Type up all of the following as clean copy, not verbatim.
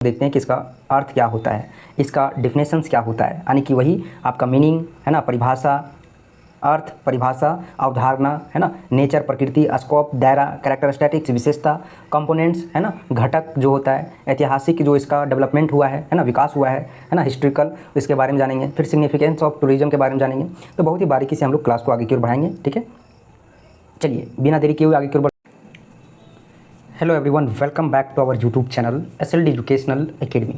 देखते हैं कि इसका अर्थ क्या होता है, इसका डिफिनेशंस क्या होता है, यानी कि वही आपका मीनिंग है ना, परिभाषा, अर्थ, परिभाषा, अवधारणा है ना, नेचर, प्रकृति, स्कोप, दायरा, कैरेक्टरिस्टिक्स, विशेषता, कंपोनेंट्स है ना, घटक जो होता है, ऐतिहासिक जो इसका डेवलपमेंट हुआ है ना, विकास हुआ है ना, हिस्ट्रिकल, इसके बारे में जानेंगे। फिर सिग्निफिकेंस ऑफ टूरिज्म के बारे में जानेंगे। तो बहुत ही बारीकी से हम लोग क्लास को आगे की ओर बढ़ाएंगे। ठीक है, चलिए बिना देरी किए हुए आगे की ओर। Hello everyone, welcome back to our YouTube channel SLD educational academy.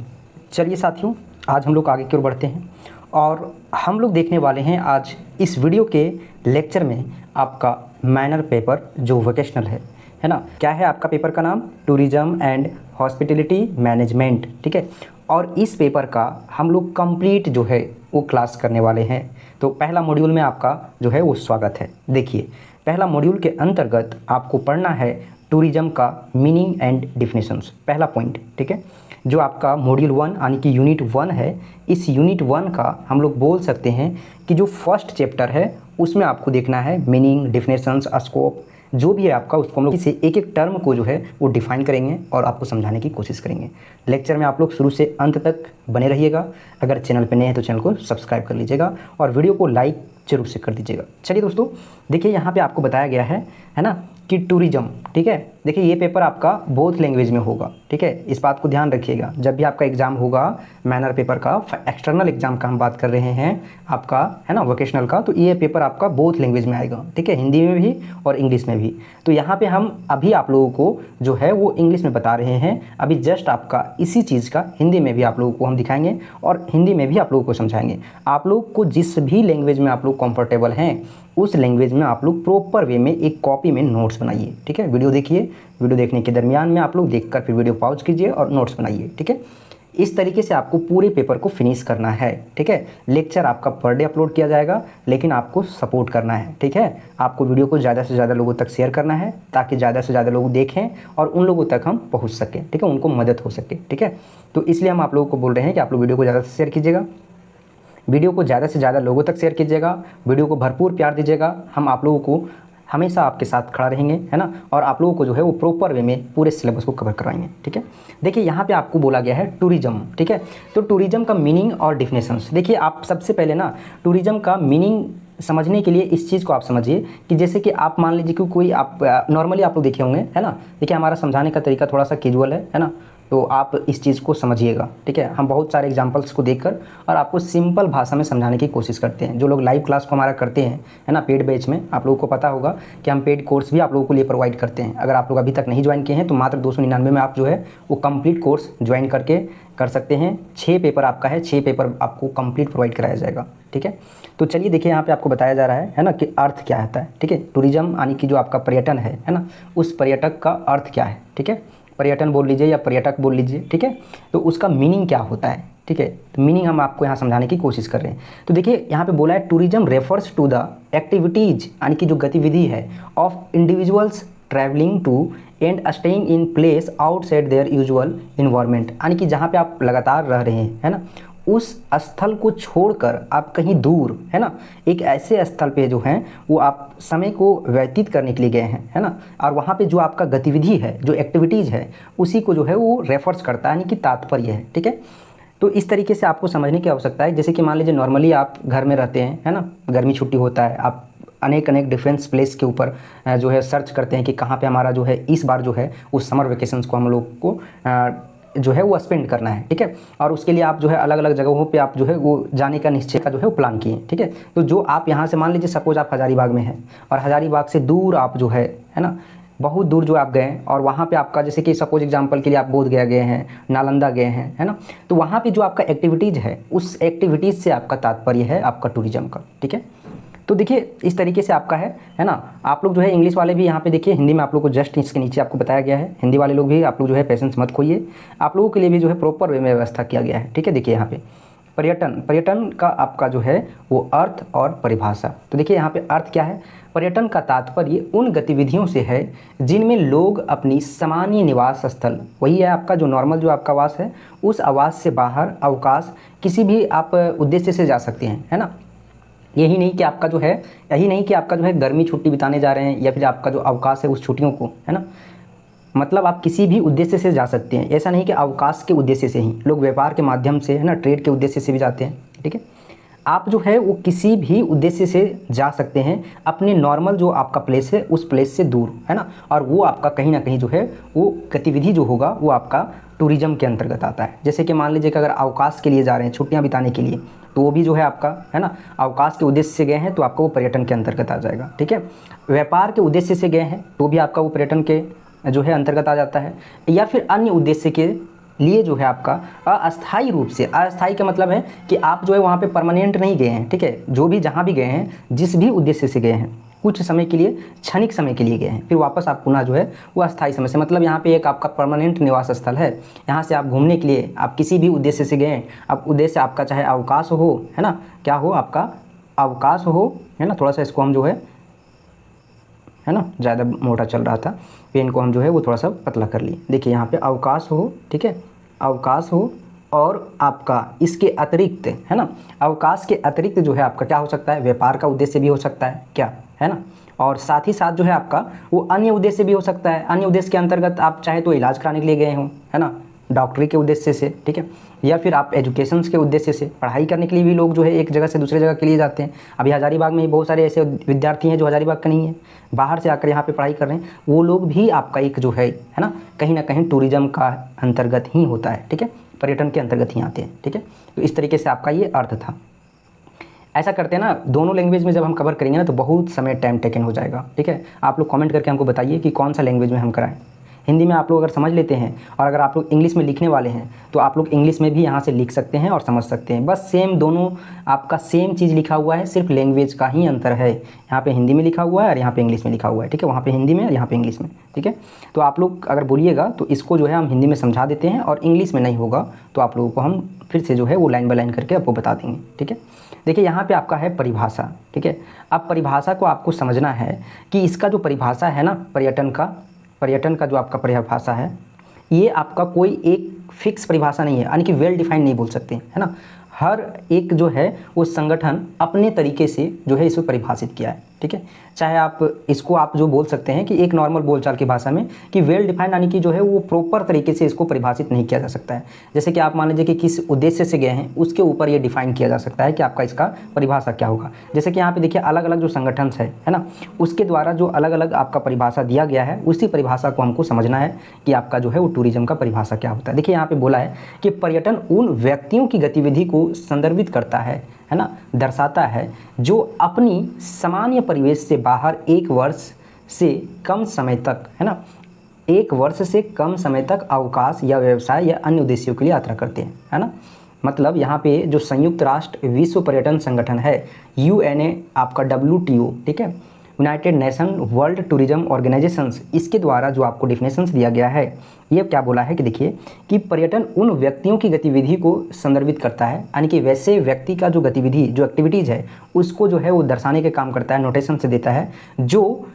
चलिए साथियों, आज हम लोग आगे की ओर बढ़ते हैं और हम लोग देखने वाले हैं आज इस वीडियो के लेक्चर में आपका माइनर पेपर जो वोकेशनल है ना। क्या है आपका पेपर का नाम? Tourism and hospitality management. ठीक है, और इस पेपर का हम लोग कंप्लीट जो है वो क्लास करने वाले हैं। तो पहला मॉड्यूल में आपका जो है वो स्वागत है। देखिए, पहला मॉड्यूल के अंतर्गत आपको पढ़ना है टूरिज्म का मीनिंग एंड डिफिनेशंस, पहला पॉइंट। ठीक है, जो आपका मॉड्यूल 1 यानी कि यूनिट 1 है, इस यूनिट 1 का हम लोग बोल सकते हैं कि जो फर्स्ट चैप्टर है उसमें आपको देखना है मीनिंग, डिफिनेशंस, स्कोप, जो भी है आपका, उसको हम लोग इसे एक एक टर्म को जो है वो डिफाइन करेंगे और आपको समझाने की कोशिश करेंगे। लेक्चर में आप लोग शुरू से अंत तक बने रहिएगा। अगर चैनल पर नए हैं तो चैनल को सब्सक्राइब कर लीजिएगा और वीडियो को लाइक जरूर से कर दीजिएगा। चलिए दोस्तों, देखिए यहाँ पे आपको बताया गया है ना कि टूरिज्म। ठीक है, देखिए ये पेपर आपका बोथ लैंग्वेज में होगा। ठीक है, इस बात को ध्यान रखिएगा। जब भी आपका एग्जाम होगा मैनर पेपर का, एक्सटर्नल एग्जाम का हम बात कर रहे हैं आपका है ना, वोकेशनल का, तो ये पेपर आपका बोथ लैंग्वेज में आएगा। ठीक है, हिंदी में भी और इंग्लिश में भी। तो यहाँ पे हम अभी आप लोगों को जो है वो इंग्लिश में बता रहे हैं। अभी जस्ट आपका इसी चीज़ का हिंदी में भी आप लोगों को हम दिखाएंगे और हिंदी में भी आप लोगों को समझाएंगे। आप लोग को जिस भी लैंग्वेज में आप लोग कंफर्टेबल हैं उस लैंग्वेज में आप लोग प्रॉपर वे में एक कॉपी में नोट्स बनाइए। ठीक है, वीडियो देखिए, वीडियो देखने के दरमियान में आप लोग देखकर फिर वीडियो पॉज कीजिए और नोट्स बनाइए। ठीक है, इस तरीके से आपको पूरे पेपर को फिनिश करना है। ठीक है, लेक्चर आपका पर डे अपलोड किया जाएगा, लेकिन आपको सपोर्ट करना है। ठीक है, आपको वीडियो को ज़्यादा से ज़्यादा लोगों तक शेयर करना है ताकि ज़्यादा से ज़्यादा लोग देखें और उन लोगों तक हम पहुँच सकें। ठीक है, उनको मदद हो सके। ठीक है, तो इसलिए हम आप लोगों को बोल रहे हैं कि आप लोग वीडियो को ज़्यादा से शेयर कीजिएगा, वीडियो को ज़्यादा से ज़्यादा लोगों तक शेयर कीजिएगा, वीडियो को भरपूर प्यार दीजिएगा। हम आप लोगों को हमेशा आपके साथ खड़ा रहेंगे है ना, और आप लोगों को जो है वो प्रॉपर वे में पूरे सिलेबस को कवर करवाएंगे। ठीक है, देखिए यहाँ पे आपको बोला गया है टूरिज्म। ठीक है, तो टूरिज्म का मीनिंग और डिफिनेशंस। देखिए, आप सबसे पहले ना टूरिज्म का मीनिंग समझने के लिए इस चीज़ को आप समझिए कि जैसे कि आप मान लीजिए कि कोई आप नॉर्मली आप लोग देखे होंगे है ना। देखिए, हमारा समझाने का तरीका थोड़ा सा कैजुअल है ना, तो आप इस चीज़ को समझिएगा। ठीक है, हम बहुत सारे एग्जांपल्स को देखकर और आपको सिंपल भाषा में समझाने की कोशिश करते हैं। जो लोग लाइव क्लास को हमारा करते हैं है ना, पेड बैच में, आप लोगों को पता होगा कि हम पेड कोर्स भी आप लोगों को लिए प्रोवाइड करते हैं। अगर आप लोग अभी तक नहीं ज्वाइन किए हैं तो मात्र 299 में आप जो है वो कंप्लीट कोर्स ज्वाइन करके कर सकते हैं। 6 पेपर आपका है, 6 पेपर आपको कंप्लीट प्रोवाइड कराया जाएगा। ठीक है, तो चलिए देखिए यहाँ पे आपको बताया जा रहा है ना कि अर्थ क्या होता है। ठीक है, टूरिज्म यानी कि जो आपका पर्यटन है ना, उस पर्यटक का अर्थ क्या है। ठीक है, पर्यटन बोल लीजिए या पर्यटक बोल लीजिए। ठीक है, तो उसका मीनिंग क्या होता है। ठीक है, तो मीनिंग हम आपको यहाँ समझाने की कोशिश कर रहे हैं। तो देखिए यहाँ पे बोला है tourism refers to the activities, यानी कि जो गतिविधि है of individuals travelling to and staying in place outside their usual environment, यानी कि जहाँ पे आप लगातार रह रहे हैं है ना, उस स्थल को छोड़कर आप कहीं दूर है ना, एक ऐसे स्थल पे जो हैं वो आप समय को व्यतीत करने के लिए गए हैं है ना, और वहाँ पे जो आपका गतिविधि है, जो एक्टिविटीज़ है, उसी को जो है वो रेफर्स करता है, यानी कि तात्पर्य है। ठीक है, तो इस तरीके से आपको समझने की आवश्यकता है। जैसे कि मान लीजिए नॉर्मली आप घर में रहते हैं है ना, गर्मी छुट्टी होता है, आप अनेक डिफरेंस प्लेस के ऊपर जो है सर्च करते हैं कि कहाँ पे हमारा जो है इस बार जो है उस समर वेकेशंस को हम लोग को जो है वो स्पेंड करना है। ठीक है, और उसके लिए आप जो है अलग अलग जगहों पे आप जो है वो जाने का निश्चय का जो है वो प्लान किए। ठीक है, तो जो आप यहाँ से मान लीजिए सपोज आप हज़ारीबाग में हैं और हज़ारीबाग से दूर आप जो है ना, बहुत दूर जो आप गए और वहाँ पे आपका जैसे कि सपोज एग्जांपल के लिए आप बोध गया गए हैं, नालंदा गए हैं है ना, तो वहाँ पे जो आपका एक्टिविटीज़ है उस एक्टिविटीज़ से आपका तात्पर्य है आपका टूरिज्म का। ठीक है, तो देखिए इस तरीके से आपका है ना। आप लोग जो है इंग्लिश वाले भी यहाँ पे देखिए, हिंदी में आप लोग को जस्ट इसके नीचे आपको बताया गया है। हिंदी वाले लोग भी आप लोग जो है पेशेंस मत खोइए, आप लोगों के लिए भी जो है प्रॉपर वे में व्यवस्था किया गया है। ठीक है, देखिए यहाँ पे पर्यटन का आपका जो है वो अर्थ और परिभाषा। तो देखिए यहाँ पे अर्थ क्या है, पर्यटन का तात्पर्य उन गतिविधियों से है जिनमें लोग अपनी सामान्य निवास स्थल, वही है आपका जो नॉर्मल जो आपका आवास है, उस आवास से बाहर अवकाश किसी भी आप उद्देश्य से जा सकते हैं है ना। यही नहीं कि आपका जो है गर्मी छुट्टी बिताने जा रहे हैं या फिर आपका जो अवकाश है उस छुट्टियों को है ना, मतलब आप किसी भी उद्देश्य से जा सकते हैं, ऐसा नहीं कि अवकाश के उद्देश्य से ही, लोग व्यापार के माध्यम से, है ना, ट्रेड के उद्देश्य से भी जाते हैं, ठीक है। आप जो है वो किसी भी उद्देश्य से जा सकते हैं अपने नॉर्मल जो आपका प्लेस है उस प्लेस से दूर, है ना, और वो आपका कहीं ना कहीं जो है वो गतिविधि जो होगा वो आपका टूरिज्म के अंतर्गत आता है। जैसे कि मान लीजिए कि अगर अवकाश के लिए जा रहे हैं, छुट्टियां बिताने के लिए, तो वो भी जो है आपका, है ना, अवकाश के उद्देश्य से गए हैं तो आपका वो पर्यटन के अंतर्गत आ जाएगा, ठीक है। व्यापार के उद्देश्य से गए हैं तो भी आपका वो पर्यटन के जो है अंतर्गत आ जाता है, या फिर अन्य उद्देश्य के लिए जो है आपका अस्थाई रूप से, अस्थाई का मतलब है कि आप जो है वहाँ पे परमानेंट नहीं गए हैं, ठीक है। जो भी जहाँ भी गए हैं, जिस भी उद्देश्य से गए हैं, कुछ समय के लिए, क्षणिक समय के लिए गए हैं, फिर वापस आप पुनः जो है वो अस्थाई समय से, मतलब यहाँ पे एक आपका परमानेंट निवास स्थल है, यहाँ से आप घूमने के लिए आप किसी भी उद्देश्य से गए हैं, अब उद्देश्य आपका चाहे अवकाश हो, है ना, क्या हो आपका अवकाश हो, है ना, थोड़ा सा इसको हम जो है ना, ज़्यादा मोटा चल रहा था, पेन को हम जो है वो थोड़ा सा पतला कर लिए। देखिए यहाँ पे अवकाश हो, ठीक है, अवकाश हो, और आपका इसके अतिरिक्त, है ना, अवकाश के अतिरिक्त जो है आपका क्या हो सकता है, व्यापार का उद्देश्य भी हो सकता है, क्या है ना, और साथ ही साथ जो है आपका वो अन्य उद्देश्य भी हो सकता है। अन्य उद्देश्य के अंतर्गत आप चाहे तो इलाज कराने के लिए गए हों, है ना, डॉक्टरी के उद्देश्य से, ठीक है, या फिर आप एजुकेशन के उद्देश्य से, पढ़ाई करने के लिए भी लोग जो है एक जगह से दूसरे जगह के लिए जाते हैं। अभी हज़ारीबाग में बहुत सारे ऐसे विद्यार्थी हैं जो हज़ारीबाग का नहीं है, बाहर से आकर यहाँ पे पढ़ाई कर रहे हैं, वो लोग भी आपका एक जो है ना कहीं टूरिज्म का अंतर्गत ही होता है, ठीक है, पर्यटन के अंतर्गत ही आते हैं, ठीक है। तो इस तरीके से आपका ये अर्थ था। ऐसा करते हैं ना, दोनों लैंग्वेज में जब हम कवर करेंगे ना तो बहुत समय टाइम टेकन हो जाएगा, ठीक है। आप लोग कमेंट करके हमको बताइए कि कौन सा लैंग्वेज में हम कराएं। हिंदी में आप लोग अगर समझ लेते हैं और अगर आप लोग इंग्लिश में लिखने वाले हैं तो आप लोग इंग्लिश में भी यहाँ से लिख सकते हैं और समझ सकते हैं। बस सेम दोनों आपका सेम चीज़ लिखा हुआ है, सिर्फ लैंग्वेज का ही अंतर है। यहाँ पे हिंदी में लिखा हुआ है और यहाँ पे इंग्लिश में लिखा हुआ है, ठीक है, वहाँ पे हिंदी में और यहाँ पे इंग्लिश में, ठीक है। तो आप लोग अगर बोलिएगा तो इसको जो है हम हिंदी में समझा देते हैं, और इंग्लिश में नहीं होगा तो आप लोगों को हम फिर से जो है वो लाइन बाय लाइन करके आपको बता देंगे, ठीक है। देखिए यहाँ पे आपका है परिभाषा, ठीक है। अब परिभाषा को आपको समझना है कि इसका जो परिभाषा है ना, पर्यटन का जो आपका परिभाषा है, ये आपका कोई एक फिक्स परिभाषा नहीं है, यानी कि वेल डिफाइंड नहीं बोल सकते, है ना। हर एक जो है वो संगठन अपने तरीके से जो है इसको परिभाषित किया है, ठीक है। चाहे आप इसको आप जो बोल सकते हैं कि एक नॉर्मल बोलचाल की भाषा में कि वेल डिफाइंड, यानी कि जो है वो प्रॉपर तरीके से इसको परिभाषित नहीं किया जा सकता है। जैसे कि आप मान लीजिए कि किस उद्देश्य से गए हैं उसके ऊपर ये डिफाइन किया जा सकता है कि आपका इसका परिभाषा क्या होगा। जैसे कि यहाँ पे देखिए अलग अलग जो संगठन है ना, उसके द्वारा जो अलग अलग आपका परिभाषा दिया गया है, उसी परिभाषा को हमको समझना है कि आपका जो है वो टूरिज्म का परिभाषा क्या होता है। देखिए यहाँ पे बोला है कि पर्यटन उन व्यक्तियों की गतिविधि को संदर्भित करता है ना, दर्शाता है, जो अपनी सामान्य परिवेश से बाहर एक वर्ष से कम समय तक, है ना, एक वर्ष से कम समय तक अवकाश या व्यवसाय या अन्य उद्देश्यों के लिए यात्रा करते हैं, है ना। मतलब यहाँ पे जो संयुक्त राष्ट्र विश्व पर्यटन संगठन है, UNA आपका WTO, ठीक है, United nation world tourism organisations, इसके द्वारा जो आपको डिफिनेशंस दिया गया है, ये क्या बोला है कि देखिए कि पर्यटन उन व्यक्तियों की गतिविधि को संदर्भित करता है, यानी कि वैसे व्यक्ति का जो गतिविधि, जो एक्टिविटीज़ है, उसको जो है वो दर्शाने के काम करता है, नोटेशन से देता है, जो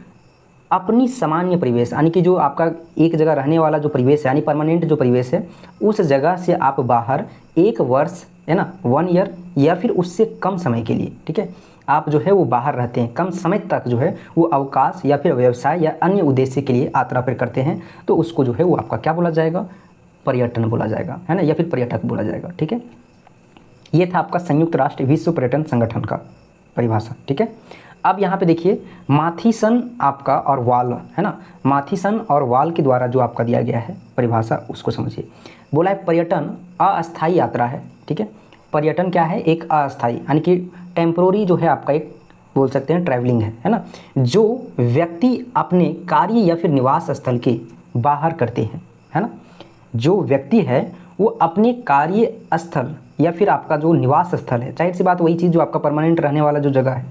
अपनी सामान्य परिवेश, यानी कि जो आपका एक जगह रहने वाला जो परिवेश है, यानी परमानेंट जो परिवेश है, उस जगह से आप बाहर एक वर्ष, है ना, 1 ईयर या फिर उससे कम समय के लिए, ठीक है, आप जो है वो बाहर रहते हैं, कम समय तक जो है वो अवकाश या फिर व्यवसाय या अन्य उद्देश्य के लिए यात्रा पर करते हैं, तो उसको जो है वो आपका क्या बोला जाएगा, पर्यटन बोला जाएगा, है ना, या फिर पर्यटक बोला जाएगा, ठीक है। ये था आपका संयुक्त राष्ट्र विश्व पर्यटन संगठन का परिभाषा, ठीक है। अब यहाँ पे देखिए माथीसन आपका और वाल, है ना, माथीसन और वाल के द्वारा जो आपका दिया गया है परिभाषा, उसको समझिए। बोला है पर्यटन अस्थायी यात्रा है, ठीक है। पर्यटन क्या है, एक अस्थायी, यानी कि टेम्पोररी जो है आपका एक बोल सकते हैं ट्रैवलिंग है ना, जो व्यक्ति अपने कार्य या फिर निवास स्थल के बाहर करते हैं, है ना। जो व्यक्ति है वो अपने कार्य स्थल या फिर आपका जो निवास स्थल है, जाहिर सी बात वही चीज़ जो आपका परमानेंट रहने वाला जो जगह है,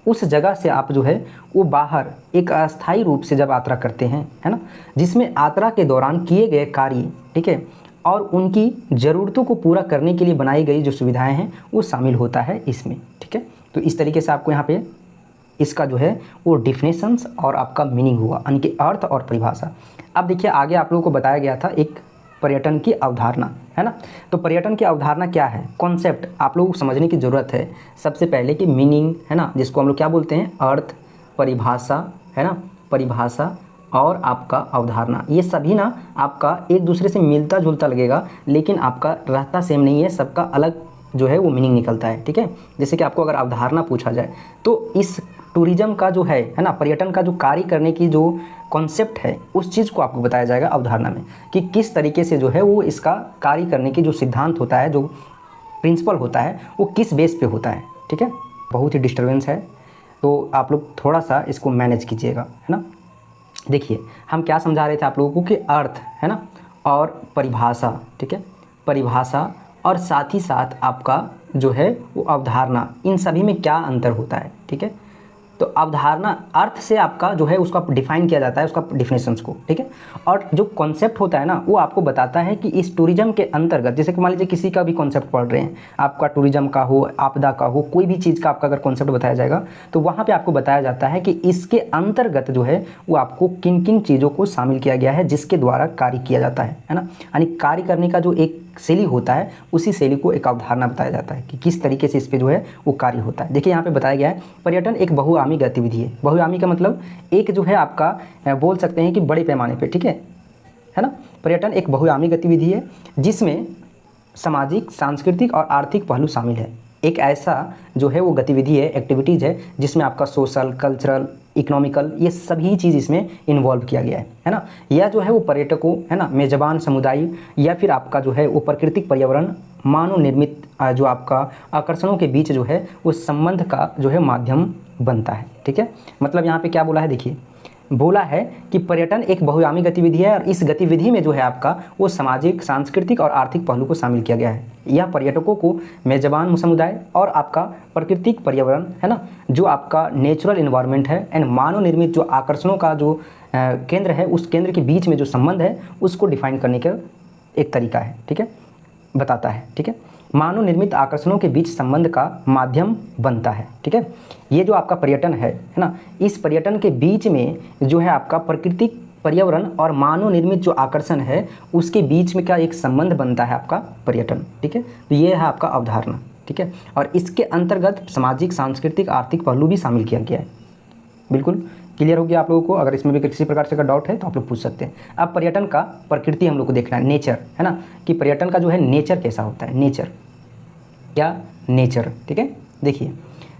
उस जगह से आप जो है वो बाहर एक अस्थायी रूप से जब यात्रा करते हैं, है ना, जिसमें यात्रा के दौरान किए गए कार्य, ठीक है, और उनकी ज़रूरतों को पूरा करने के लिए बनाई गई जो सुविधाएं हैं वो शामिल होता है इसमें, ठीक है। तो इस तरीके से आपको यहाँ पे इसका जो है वो डिफिनेशंस और आपका मीनिंग हुआ, यानी कि अर्थ और परिभाषा। अब देखिए आगे आप लोगों को बताया गया था एक पर्यटन की अवधारणा, है ना। तो पर्यटन की अवधारणा क्या है, कॉन्सेप्ट आप लोगों को समझने की ज़रूरत है सबसे पहले कि मीनिंग, है ना, जिसको हम लोग क्या बोलते हैं, अर्थ, परिभाषा, है ना, परिभाषा और आपका अवधारणा, ये सभी ना आपका एक दूसरे से मिलता जुलता लगेगा, लेकिन आपका रहता सेम नहीं है, सबका अलग जो है वो मीनिंग निकलता है। ठीक है, जैसे कि आपको अगर अवधारणा पूछा जाए तो इस टूरिज्म का जो है ना, पर्यटन का जो कार्य करने की जो कॉन्सेप्ट है, उस चीज़ को आपको बताया जाएगा अवधारणा में, कि किस तरीके से जो है वो इसका कार्य करने की जो सिद्धांत होता है, जो प्रिंसिपल होता है, वो किस बेस पे होता है। ठीक है, बहुत ही डिस्टर्बेंस है, तो आप लोग थोड़ा सा इसको मैनेज कीजिएगा, है ना। देखिए हम क्या समझा रहे थे आप लोगों को कि अर्थ, है ना, और परिभाषा, ठीक है, परिभाषा और साथ ही साथ आपका जो है वो अवधारणा, इन सभी में क्या अंतर होता है। ठीक है, तो अवधारणा अर्थ से आपका जो है उसका डिफाइन किया जाता है, उसका डिफिनेशंस को। ठीक है, और जो कॉन्सेप्ट होता है ना, वो आपको बताता है कि इस टूरिज्म के अंतर्गत, जैसे कि मान लीजिए किसी का भी कॉन्सेप्ट पढ़ रहे हैं, आपका टूरिज्म का हो, आपदा का हो, कोई भी चीज़ का आपका अगर कॉन्सेप्ट बताया जाएगा, तो वहाँ पे आपको बताया जाता है कि इसके अंतर्गत जो है वो आपको किन किन चीज़ों को शामिल किया गया है, जिसके द्वारा कार्य किया जाता है ना। यानी कार्य करने का जो एक शैली होता है, उसी शैली को एक अवधारणा बताया जाता है कि किस तरीके से इस पे जो है वो कार्य होता है। देखिए यहाँ पे बताया गया है, पर्यटन एक बहुआयामी गतिविधि है। बहुआयामी का मतलब एक जो है आपका बोल सकते हैं कि बड़े पैमाने पे, ठीक है ना। पर्यटन एक बहुआयामी गतिविधि है जिसमें सामाजिक, सांस्कृतिक और आर्थिक पहलू शामिल है। एक ऐसा जो है वो गतिविधि है, एक्टिविटीज़ है, जिसमें आपका सोशल, कल्चरल, इकोनॉमिकल, ये सभी चीज़ इसमें इन्वॉल्व किया गया है ना। यह जो है वो पर्यटकों, है ना, मेजबान समुदाय या फिर आपका जो है वो प्राकृतिक पर्यावरण, मानव निर्मित जो आपका आकर्षणों के बीच जो है वो संबंध का जो है माध्यम बनता है। ठीक है, मतलब यहाँ पे क्या बोला है, देखिए बोला है कि पर्यटन एक बहुआयामी गतिविधि है और इस गतिविधि में जो है आपका वो सामाजिक, सांस्कृतिक और आर्थिक पहलू को शामिल किया गया है। यह पर्यटकों को मेजबान समुदाय और आपका प्राकृतिक पर्यावरण, है ना, जो आपका नेचुरल इन्वायरमेंट है, एंड मानव निर्मित जो आकर्षणों का जो केंद्र है, उस केंद्र के बीच में जो संबंध है उसको डिफाइन करने का एक तरीका है। ठीक है, बताता है। ठीक है, मानव निर्मित आकर्षणों के बीच संबंध का माध्यम बनता है। ठीक है, ये जो आपका पर्यटन है ना, इस पर्यटन के बीच में जो है आपका प्राकृतिक पर्यावरण और मानव निर्मित जो आकर्षण है, उसके बीच में क्या एक संबंध बनता है आपका पर्यटन। ठीक है, तो ये है आपका अवधारणा। ठीक है, और इसके अंतर्गत सामाजिक, सांस्कृतिक, आर्थिक पहलू भी शामिल किया गया है। बिल्कुल क्लियर हो गया आप लोगों को। अगर इसमें भी किसी प्रकार से का डाउट है तो आप लोग पूछ सकते हैं। अब पर्यटन का प्रकृति हम लोग को देखना है, नेचर, है ना, कि पर्यटन का जो है नेचर कैसा होता है, नेचर क्या, नेचर। ठीक है, देखिए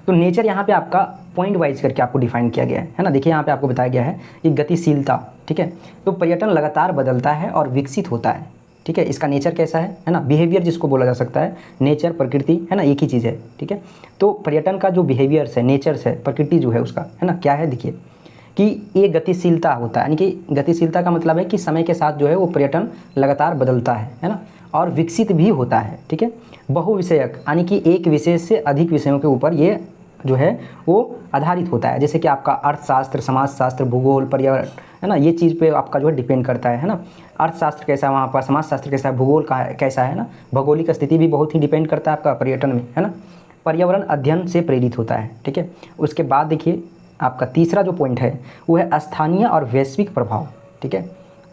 तो नेचर यहाँ पे आपका पॉइंट वाइज करके आपको डिफाइन किया गया है ना। देखिए यहाँ पे आपको बताया गया है कि गतिशीलता। ठीक है, तो पर्यटन लगातार बदलता है और विकसित होता है। ठीक है, इसका नेचर कैसा है ना, बिहेवियर जिसको बोला जा सकता है, नेचर प्रकृति, है ना, एक ही चीज़ है। ठीक है, तो पर्यटन का जो बिहेवियर्स है, नेचर्स है, प्रकृति जो है उसका, है ना, क्या है, देखिए कि ये गतिशीलता होता है। यानी कि गतिशीलता का मतलब है कि समय के साथ जो है वो पर्यटन लगातार बदलता है ना, और विकसित भी होता है। ठीक है, बहुविषयक, यानी कि एक विषय से अधिक विषयों के ऊपर ये जो है वो आधारित होता है। जैसे कि आपका अर्थशास्त्र, समाजशास्त्र, भूगोल, पर्यावरण, है ना, ये चीज़ पे आपका जो है डिपेंड करता है ना। अर्थशास्त्र कैसा है वहाँ पर, समाजशास्त्र कैसा है, भूगोल का कैसा है ना, भौगोलिक स्थिति भी बहुत ही डिपेंड करता है आपका पर्यटन में, है ना। पर्यावरण अध्ययन से प्रेरित होता है। ठीक है, उसके बाद देखिए आपका तीसरा जो पॉइंट है वो है स्थानीय और वैश्विक प्रभाव। ठीक है,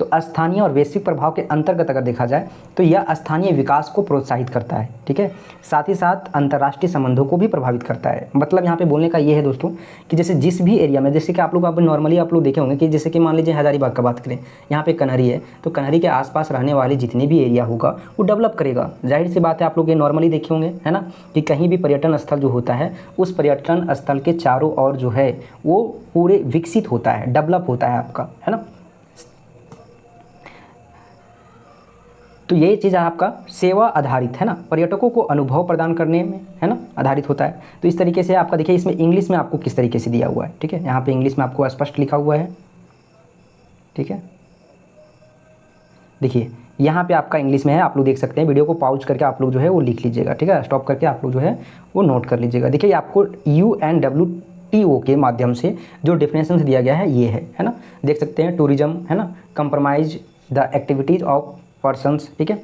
तो स्थानीय और वैश्विक प्रभाव के अंतर्गत अगर देखा जाए तो यह स्थानीय विकास को प्रोत्साहित करता है। ठीक है, साथ ही साथ अंतर्राष्ट्रीय संबंधों को भी प्रभावित करता है। मतलब यहाँ पे बोलने का ये है दोस्तों कि जैसे जिस भी एरिया में, जैसे कि आप लोग नॉर्मली आप लोग देखे होंगे कि जैसे कि मान लीजिए हजारीबाग का बात करें, यहाँ पे कन्हरी है, तो कन्हरी के आसपास रहने वाले जितने भी एरिया होगा वो डेवलप करेगा। जाहिर सी बात है, आप लोग ये नॉर्मली देखे होंगे, है ना, कि कहीं भी पर्यटन स्थल जो होता है, उस पर्यटन स्थल के चारों ओर जो है वो पूरे विकसित होता है, डेवलप होता है आपका, है ना। तो ये चीज़ आपका सेवा आधारित, है ना, पर्यटकों को अनुभव प्रदान करने में, है ना, आधारित होता है। तो इस तरीके से आपका देखिए इसमें इंग्लिश में आपको किस तरीके से दिया हुआ है। ठीक है, यहाँ पे इंग्लिश में आपको स्पष्ट लिखा हुआ है। ठीक है, देखिए यहाँ पे आपका इंग्लिश में है, आप लोग देख सकते हैं। वीडियो को पॉज करके आप लोग जो है वो लिख लीजिएगा। ठीक है, स्टॉप करके आप लोग जो है वो नोट कर लीजिएगा। देखिए आपको UNWTO के माध्यम से जो डेफिनेशन दिया गया है ये है ना, देख सकते हैं। टूरिज्म, है ना, compromise the activities of persons, ठीक है,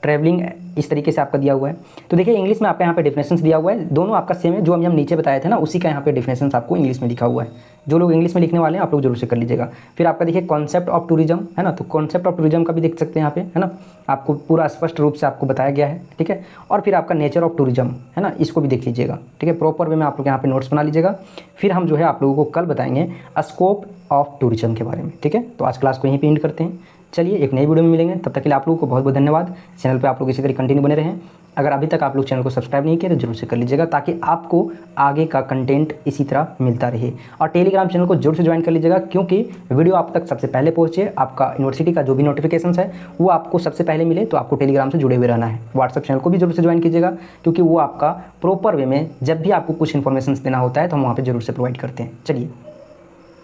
ट्रैवलिंग इस तरीके से आपका दिया हुआ है। तो देखिए इंग्लिश में आपका यहाँ पे डेफिनेशंस दिया हुआ है, दोनों आपका सेम है, जो हम नीचे बताए थे ना उसी का यहाँ पे डेफिनेशंस आपको इंग्लिश में लिखा हुआ है। जो लोग इंग्लिश में लिखने वाले हैं आप लोग जरूर से कर लीजिएगा। फिर आपका देखिए कॉन्सेप्ट ऑफ टूरिज्म है ना, तो कॉन्सेप्ट ऑफ टूरिज्म का भी देख सकते हैं यहाँ पे, है ना, आपको पूरा स्पष्ट रूप से आपको बताया गया है, ठीक है। और फिर आपका नेचर ऑफ टूरिज्म है ना, इसको भी देख लीजिएगा, ठीक है, प्रॉपर वे में आप लोग यहाँ पे नोट्स बना लीजिएगा। फिर हम जो है आप लोगों को कल बताएंगे स्कोप ऑफ टूरिज्म के बारे में, ठीक है। तो आज क्लास को यहीं पे एंड करते हैं। चलिए एक नई वीडियो में मिलेंगे, तब तक के लिए आप लोगों को बहुत बहुत धन्यवाद। चैनल पे आप लोग इसी तरह कंटिन्यू बने रहें। अगर अभी तक आप लोग चैनल को सब्सक्राइब नहीं किए तो जरूर से कर लीजिएगा, ताकि आपको आगे का कंटेंट इसी तरह मिलता रहे। और टेलीग्राम चैनल को जरूर से ज्वाइन कर लीजिएगा, क्योंकि वीडियो आप तक सबसे पहले पहुँचे, आपका यूनिवर्सिटी का जो भी नोटिफिकेशन है वो आपको सबसे पहले मिले, तो आपको टेलीग्राम से जुड़े हुए रहना है। व्हाट्सअप चैनल को भी जरूर से ज्वाइन कीजिएगा, क्योंकि वो आपका प्रॉपर वे में जब भी आपको कुछ इन्फॉर्मेशन देना होता है तो हम वहाँ पर जरूर से प्रोवाइड करते हैं। चलिए।